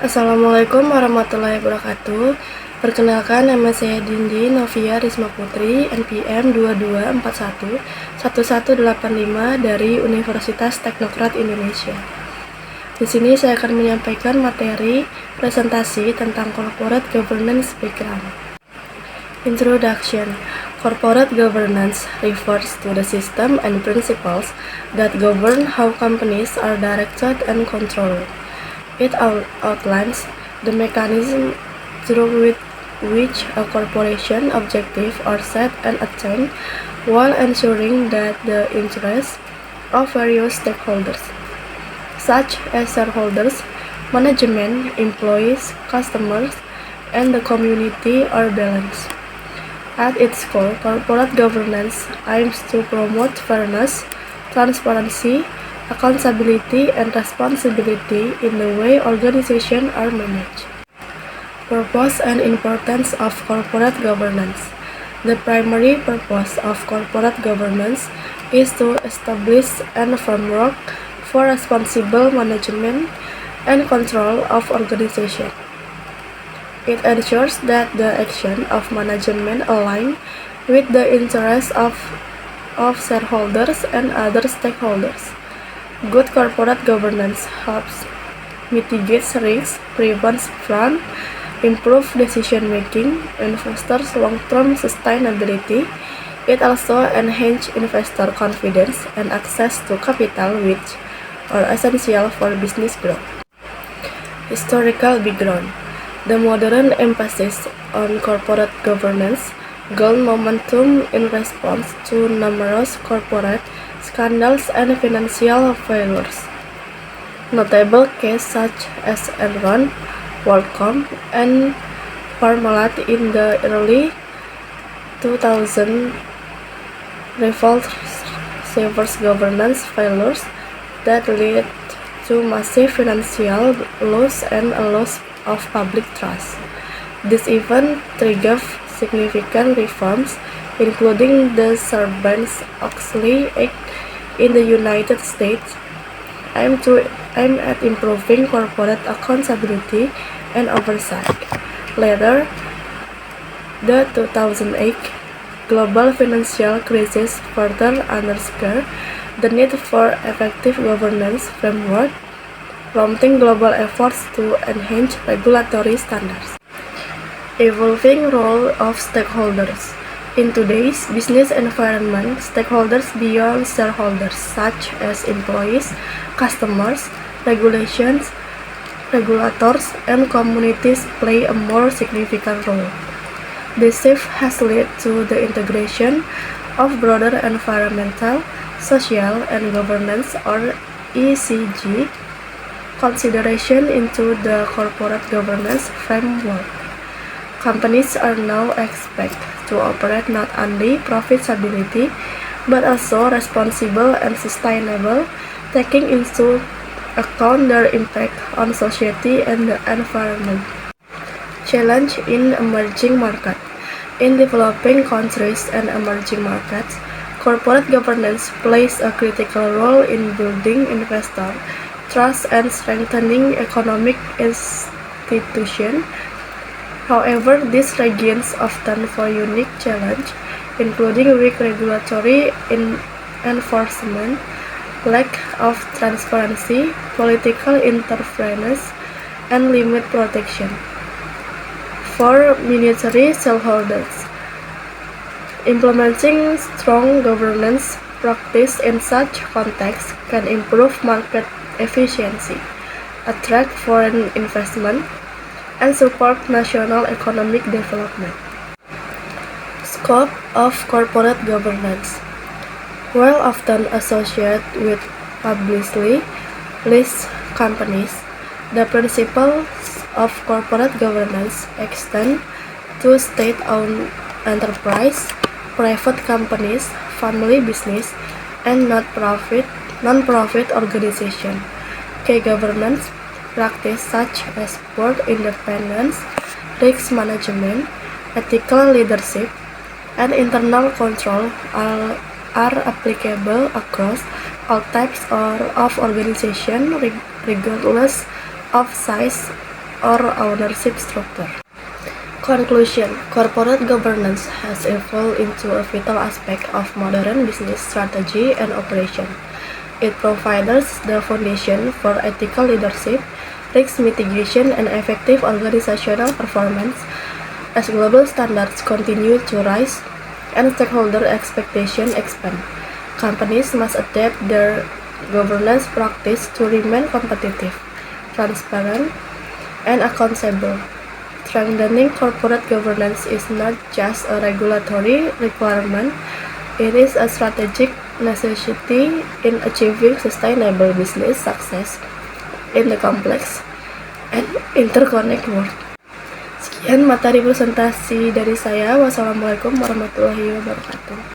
Assalamualaikum warahmatullahi wabarakatuh. Perkenalkan, nama saya Dindi Novia Risma Putri, NPM 22411185 dari Universitas Teknokrat Indonesia. Di sini saya akan menyampaikan materi presentasi tentang Corporate Governance Background. Introduction. Corporate governance refers to the system and principles that govern how companies are directed and controlled. It outlines the mechanism through which a corporation objectives are set and attained while ensuring that the interests of various stakeholders, such as shareholders, management, employees, customers, and the community are balanced. At its core, corporate governance aims to promote fairness, transparency, accountability, and responsibility in the way organizations are managed. Purpose and importance of corporate governance. The primary purpose of corporate governance is to establish a framework for responsible management and control of organizations. It ensures that the action of management align with the interests of shareholders and other stakeholders. Good corporate governance helps mitigate risks, prevents fraud, improves decision-making, and fosters long-term sustainability. It also enhances investor confidence and access to capital, which are essential for business growth. Historical background. The modern emphasis on corporate governance gained momentum in response to numerous corporate scandals and financial failures. Notable cases such as Enron, WorldCom, and Parmalat in the early 2000s revealed severe governance failures that led to massive financial loss and a loss of public trust. This event triggered significant reforms, including the Sarbanes-Oxley Act in the United States, aimed at improving corporate accountability and oversight. Later, the 2008 global financial crisis further underscored the need for effective governance framework, prompting global efforts to enhance regulatory standards. Evolving role of stakeholders. In today's business environment, stakeholders beyond shareholders, such as employees, customers, regulators, and communities play a more significant role. This shift has led to the integration of broader environmental, social, and governance or ESG consideration into the corporate governance framework. Companies are now expected to operate not only profitability but also responsible and sustainable, taking into account their impact on society and the environment. Challenge in emerging markets. In developing countries and emerging markets, corporate governance plays a critical role in building investor trust and strengthening economic institutions. However, these regions often face unique challenges, including weak regulatory enforcement, lack of transparency, political interference, and limited protection for minority shareholders. Implementing strong governance practice in such context can improve market efficiency, attract foreign investment, and support national economic development. Scope of corporate governance. While often associated with publicly listed companies, the principles of corporate governance extend to state-owned enterprise, private companies, family business, and non-profit organizations. Key governance practices such as board independence, risk management, ethical leadership, and internal control are applicable across all types of organization regardless of size or ownership structure. Conclusion: corporate governance has evolved into a vital aspect of modern business strategy and operation. It provides the foundation for ethical leadership, risk mitigation, and effective organizational performance. As global standards continue to rise and stakeholder expectations expand, companies must adapt their governance practice to remain competitive, transparent, and accountable. Strengthening corporate governance is not just a regulatory requirement, it is a strategic necessity in achieving sustainable business success in the complex and interconnected world. Sekian materi presentasi dari saya. Wassalamualaikum warahmatullahi wabarakatuh.